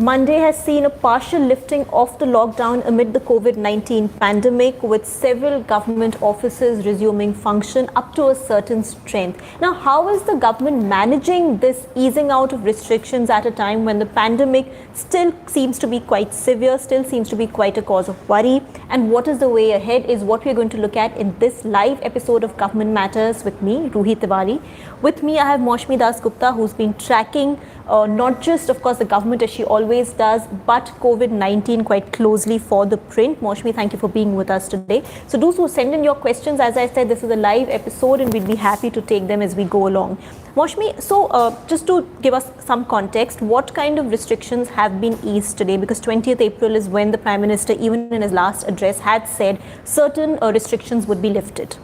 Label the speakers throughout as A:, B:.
A: Monday has seen a partial lifting of the lockdown amid the COVID-19 pandemic, with several government offices resuming function up to a certain strength. Now, how is the government managing this easing out of restrictions at a time when the pandemic still seems to be quite severe, still seems to be quite a cause of worry? And what is the way ahead is what we're going to look at in this live episode of Government Matters with me, Ruhi Tewari. With me, I have Moushumi Gupta, who's been tracking not just, of course, the government as she always does, but COVID-19 quite closely for ThePrint. Moushumi, thank you for being with us today. So those who send in your questions, as I said, this is a live episode and we'd be happy to take them as we go along. Moushumi, so just to give us some context, what kind of restrictions have been eased today? Because 20th April is when the Prime Minister, even in his last address, had said certain restrictions would be lifted.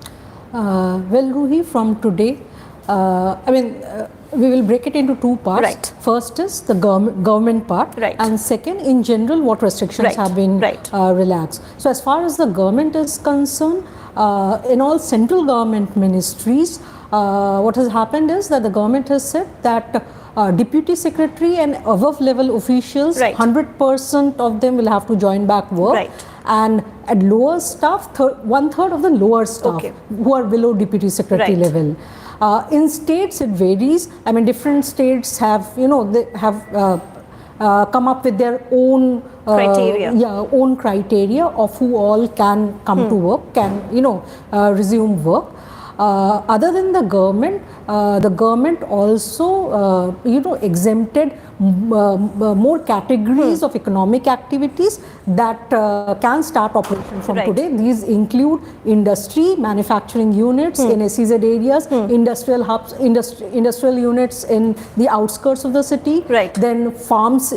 B: Well, Ruhi, from today, we will break it into two parts.
A: Right.
B: First is the government part,
A: right,
B: and second, in general, what restrictions
A: right,
B: have been
A: right,
B: relaxed. So as far as the government is concerned, in all central government ministries, what has happened is that the government has said that deputy secretary and above level officials,
A: right,
B: 100% of them will have to join back work.
A: Right.
B: And at lower staff, 1/3 of the lower staff,
A: okay,
B: who are below deputy secretary, right, level. In states, it varies. I mean, different states have, they have come up with their own
A: criteria.
B: Own criteria of who all can come to work, can, resume work. Other than the government also, exempted more categories of economic activities that can start operation from
A: right,
B: today. These include industry, manufacturing units in SEZ areas, industrial hubs, industrial units in the outskirts of the city,
A: right,
B: then farms,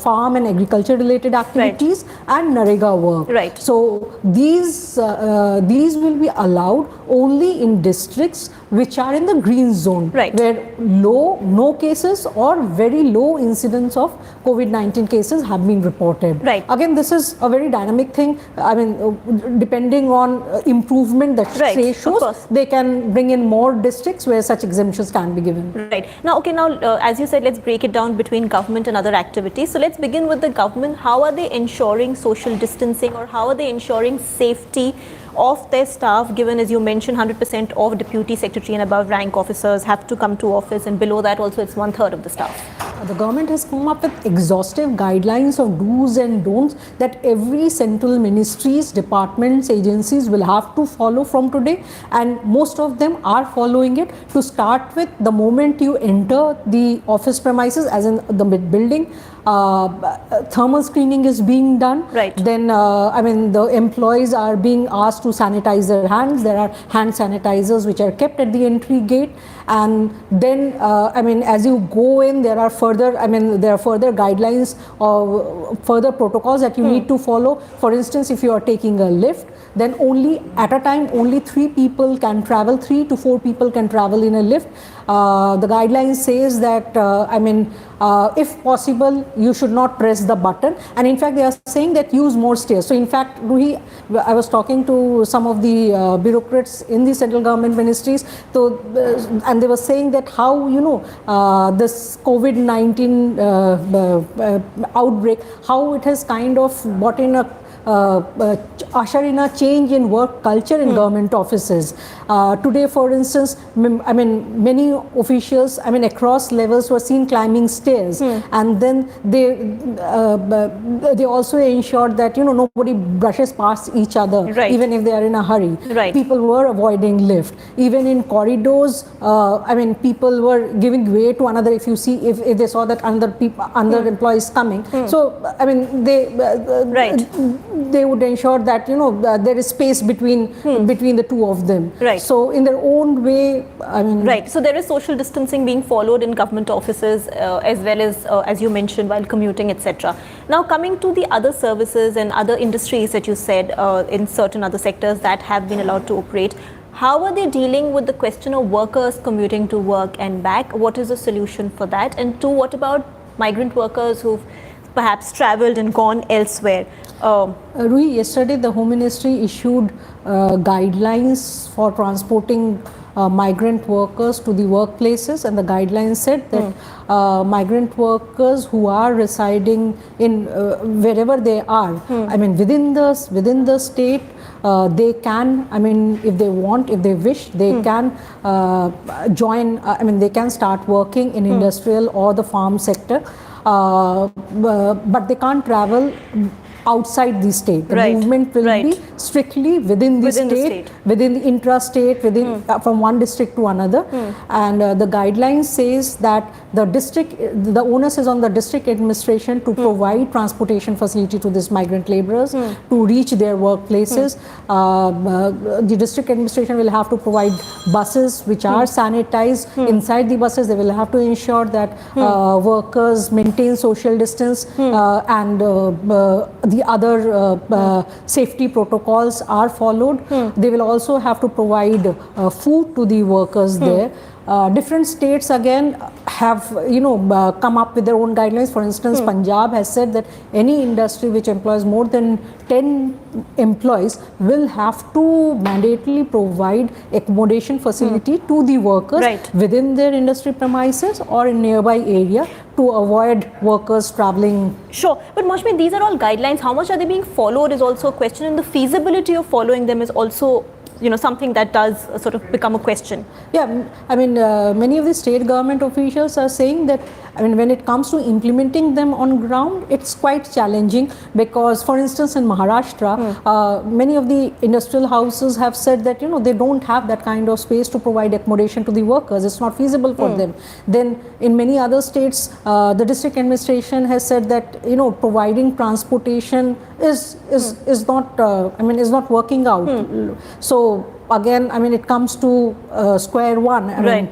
B: farm and agriculture related activities, right, and Narega work.
A: Right.
B: So these will be allowed only in districts which are in the green zone,
A: right,
B: where no cases or very low incidence of COVID-19 cases have been reported.
A: Right.
B: Again, this is a very dynamic thing. I mean, depending on improvement that
A: right,
B: say shows, they can bring in more districts where such exemptions can be given.
A: Right. Now, as you said, let's break it down between government and other activities. So let's begin with the government. How are they ensuring social distancing, or how are they ensuring safety of their staff, given, as you mentioned, 100% of deputy secretary and above rank officers have to come to office, and below that also it's 1/3 of the staff?
B: The government has come up with exhaustive guidelines of do's and don'ts that every central ministries, departments, agencies will have to follow from today, and most of them are following it. To start with, the moment you enter the office premises, as in the building, thermal screening is being done.
A: Right.
B: Then, the employees are being asked to sanitize their hands. There are hand sanitizers which are kept at the entry gate. And then, as you go in, there are further guidelines or further protocols that you need to follow. For instance, if you are taking a lift, then only at a time, only 3 people can travel, 3 to 4 people can travel in a lift. The guideline says that, if possible, you should not press the button. And in fact, they are saying that use more stairs. So in fact, Ruhi, I was talking to some of the bureaucrats in the central government ministries, and they were saying that how, this COVID-19 outbreak, how it has kind of brought in usher in a change in work culture in government offices. Today, for instance, many officials, across levels were seen climbing stairs, and then they also ensured that nobody brushes past each other,
A: right,
B: even if they are in a hurry.
A: Right.
B: People were avoiding lift. Even in corridors, people were giving way to another if they saw that another employees coming. So they would ensure that there is space between the two of them.
A: Right.
B: So in their own way,
A: right. So there is social distancing being followed in government offices as well as you mentioned, while commuting, etc. Now, coming to the other services and other industries that you said in certain other sectors that have been allowed to operate, how are they dealing with the question of workers commuting to work and back? What is the solution for that? And two, what about migrant workers who've perhaps traveled and gone elsewhere?
B: Ruhi, yesterday the Home Ministry issued guidelines for transporting migrant workers to the workplaces, and the guidelines said that migrant workers who are residing in wherever they are, I mean within the state, they can, I mean if they want, if they wish, they can join, I mean they can start working in industrial or the farm sector, but they can't travel outside the state. The movement will be strictly within the state, within the intra-state, within from one district to another. And the guidelines says that the onus is on the district administration to provide transportation facility to these migrant laborers to reach their workplaces. The district administration will have to provide buses which are sanitized. Inside the buses, they will have to ensure that workers maintain social distance and the other safety protocols are followed. They will also have to provide food to the workers there. Different states again have come up with their own guidelines. For instance, Punjab has said that any industry which employs more than 10 employees will have to mandatorily provide accommodation facility to the workers within their industry premises or in nearby area to avoid workers traveling.
A: Sure, but Moushumi, these are all guidelines. How much are they being followed is also a question, and the feasibility of following them is also something that does sort of become a question.
B: Yeah, I mean, many of the state government officials are saying that, I mean, when it comes to implementing them on ground, it's quite challenging because, for instance, in Maharashtra, many of the industrial houses have said that, they don't have that kind of space to provide accommodation to the workers. It's not feasible for them. Then in many other states, the district administration has said that, providing transportation is not, is not working out. So again, I mean, it comes to square one. I mean,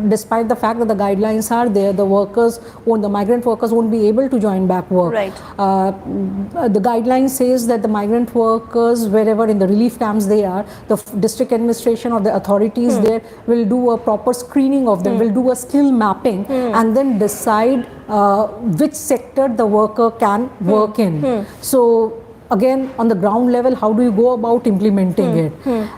B: despite the fact that the guidelines are there, the migrant workers won't be able to join back work. The guideline says that the migrant workers, wherever in the relief camps they are, the district administration or the authorities there will do a proper screening of them, will do a skill mapping, and then decide which sector the worker can work in. So again, on the ground level, how do you go about implementing it?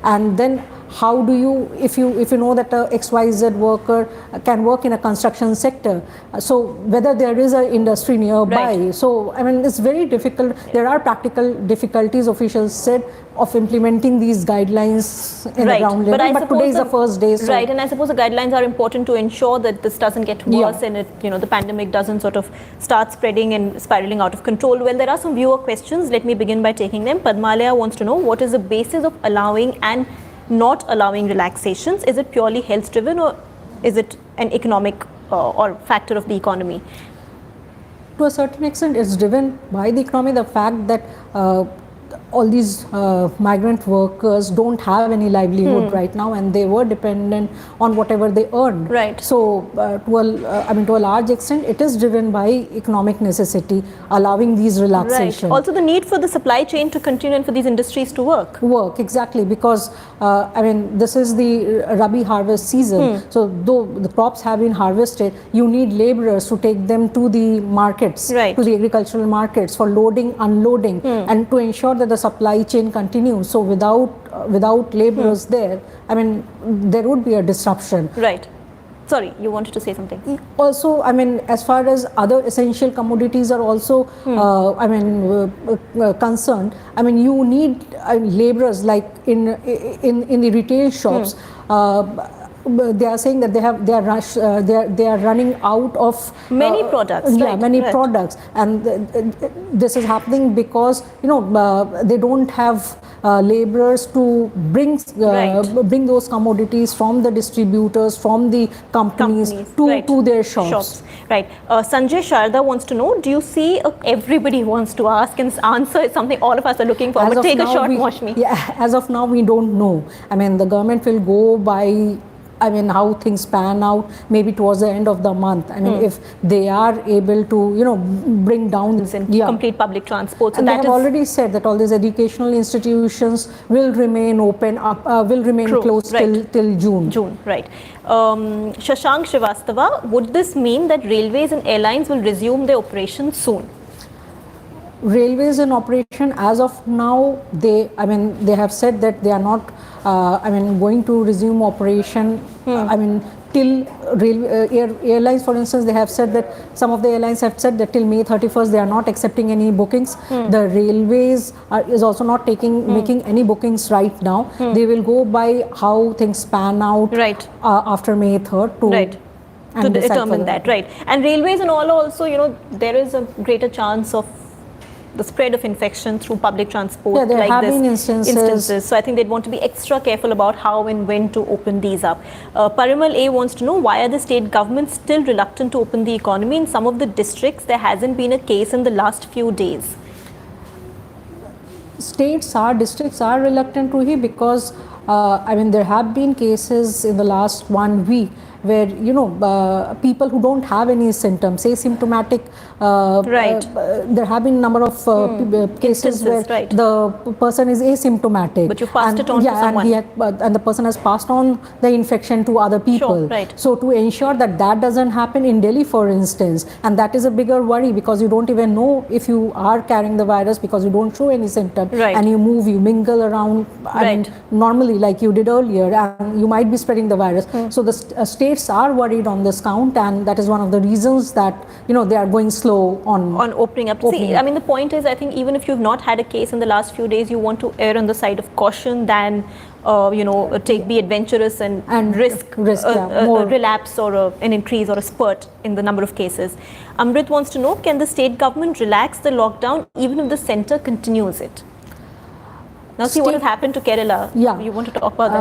B: And then how do you, if you know that a XYZ worker can work in a construction sector, so whether there is an industry nearby. So, I mean, it's very difficult. There are practical difficulties, officials said, of implementing these guidelines in the ground level. But today is the first day. So.
A: And I suppose the guidelines are important to ensure that this doesn't get worse and the pandemic doesn't sort of start spreading and spiraling out of control. Well, there are some viewer questions. Let me begin by taking them. Padmalaya wants to know, what is the basis of allowing and not allowing relaxations? Is it purely health driven, or is it an economic or factor of the economy?
B: To a certain extent, it's driven by the economy. The fact that all these migrant workers don't have any livelihood right now, and they were dependent on whatever they earned. So, to a large extent, it is driven by economic necessity, allowing these relaxations.
A: Also, the need for the supply chain to continue and for these industries to work.
B: Exactly, because this is the Rabi harvest season. So, though the crops have been harvested, you need laborers to take them to the markets, to the agricultural markets for loading, unloading, and to ensure that the supply chain continues. So without laborers there, I mean, there would be a disruption.
A: Sorry, you wanted to say something.
B: Also, I mean, as far as other essential commodities are also, concerned, I mean, you need laborers like in the retail shops. They are saying that they are running out of
A: many products.
B: Products, and this is happening because they don't have laborers to bring those commodities from the distributors, from the companies to their shops.
A: Sanjay Sharda wants to know, do you see everybody wants to ask, and this answer is something all of us are looking for. But take a shot, Moushumi.
B: Yeah, as of now, we don't know. I mean, the government will go by how things pan out maybe towards the end of the month. I mean, if they are able to, bring down
A: complete public transport. So
B: and they have already said that all these educational institutions will remain open, will remain closed till June.
A: Shashank Srivastava, would this mean that railways and airlines will resume their operations soon?
B: Railways in operation as of now, they have said that they are not going to resume operation. Till airlines, for instance, they have said that some of the airlines have said that till May 31st they are not accepting any bookings. The railways is also not making any bookings right now. They will go by how things pan out after May 3rd to
A: determine that, right? And railways and all also, there is a greater chance of the spread of infection through public transport.
B: Yeah, there have been instances.
A: So I think they'd want to be extra careful about how and when to open these up. Parimal A wants to know, why are the state governments still reluctant to open the economy? In some of the districts, there hasn't been a case in the last few days.
B: Districts are reluctant, Ruhi, because there have been cases in the last 1 week where people who don't have any symptoms, asymptomatic, there have been a number of cases where the person is asymptomatic,
A: but you passed it on to someone,
B: and the person has passed on the infection to other people. So to ensure that doesn't happen in Delhi, for instance, and that is a bigger worry, because you don't even know if you are carrying the virus because you don't show any symptom, and you mingle around normally like you did earlier, and you might be spreading the virus. So the states are worried on this count, and that is one of the reasons that they are going slow on
A: opening up. See, the point is, I think even if you've not had a case in the last few days, you want to err on the side of caution than be adventurous and risk a relapse or an increase or a spurt in the number of cases. Amrit wants to know, can the state government relax the lockdown even if the centre continues it? Now see what has happened to Kerala.
B: Yeah.
A: You want to talk about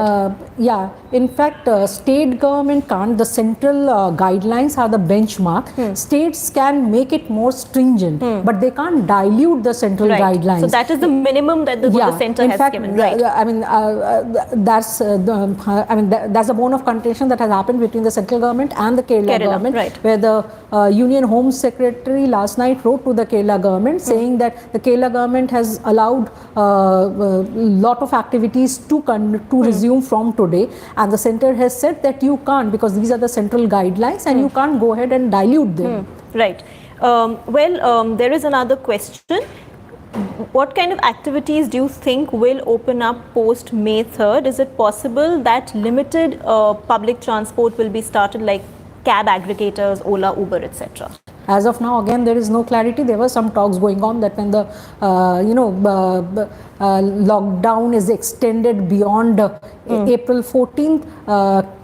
B: that? In fact, state government can't. The central guidelines are the benchmark. States can make it more stringent, but they can't dilute the central guidelines.
A: So that is the minimum that the centre has given.
B: That's a bone of contention that has happened between the central government and the Kerala government, where the Union Home Secretary last night wrote to the Kerala government saying that the Kerala government has allowed lot of activities to resume from today, and the centre has said that you can't, because these are the central guidelines, and you can't go ahead and dilute them.
A: There is another question. What kind of activities do you think will open up post May 3rd? Is it possible that limited public transport will be started, like cab aggregators, Ola, Uber, etc.?
B: As of now, again, there is no clarity. There were some talks going on that when the lockdown is extended beyond April 14th,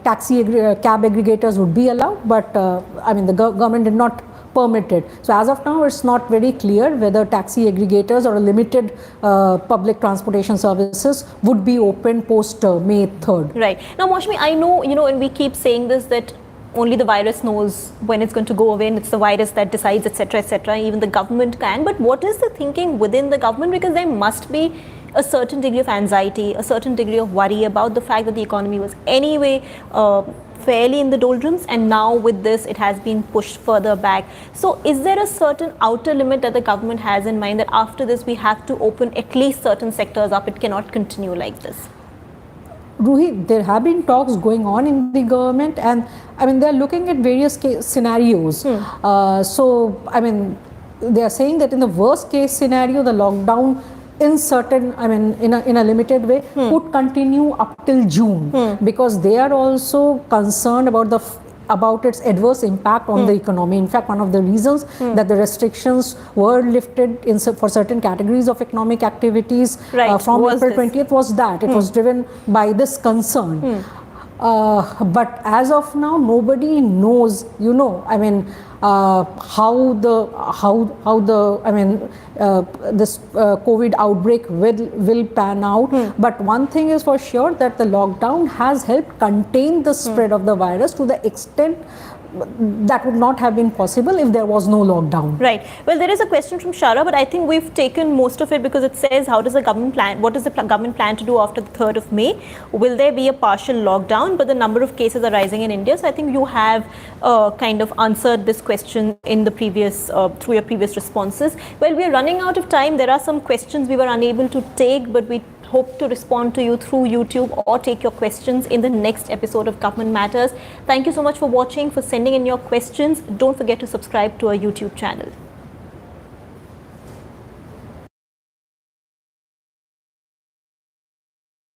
B: cab aggregators would be allowed, but the government did not permit it. So as of now, it's not very clear whether taxi aggregators or limited public transportation services would be open post May 3rd.
A: Right. Now, Moushumi, I know, and we keep saying this, that only the virus knows when it's going to go away, and it's the virus that decides, etc., etc. Even the government can. But what is the thinking within the government? Because there must be a certain degree of anxiety, a certain degree of worry about the fact that the economy was anyway fairly in the doldrums, and now with this it has been pushed further back. So is there a certain outer limit that the government has in mind, that after this we have to open at least certain sectors up? It cannot continue like this.
B: Ruhi, there have been talks going on in the government, and they're looking at various scenarios. They are saying that in the worst case scenario, the lockdown in certain, in a limited way, could continue up till June, because they are also concerned about its adverse impact on the economy. In fact, one of the reasons that the restrictions were lifted for certain categories of economic activities from April 20th was that it was driven by this concern. But as of now, nobody knows, how this COVID outbreak will pan out. But one thing is for sure, that the lockdown has helped contain the spread of the virus to the extent that would not have been possible if there was no lockdown.
A: Right. Well, there is a question from Shara, but I think we've taken most of it, because it says, how does the government plan? What does the government plan to do after the 3rd of May? Will there be a partial lockdown? But the number of cases are rising in India, so I think you have kind of answered this question in the previous through your previous responses. Well, we are running out of time. There are some questions we were unable to take, but we hope to respond to you through YouTube or take your questions in the next episode of Government Matters. Thank you so much for watching, for sending in your questions. Don't forget to subscribe to our YouTube channel.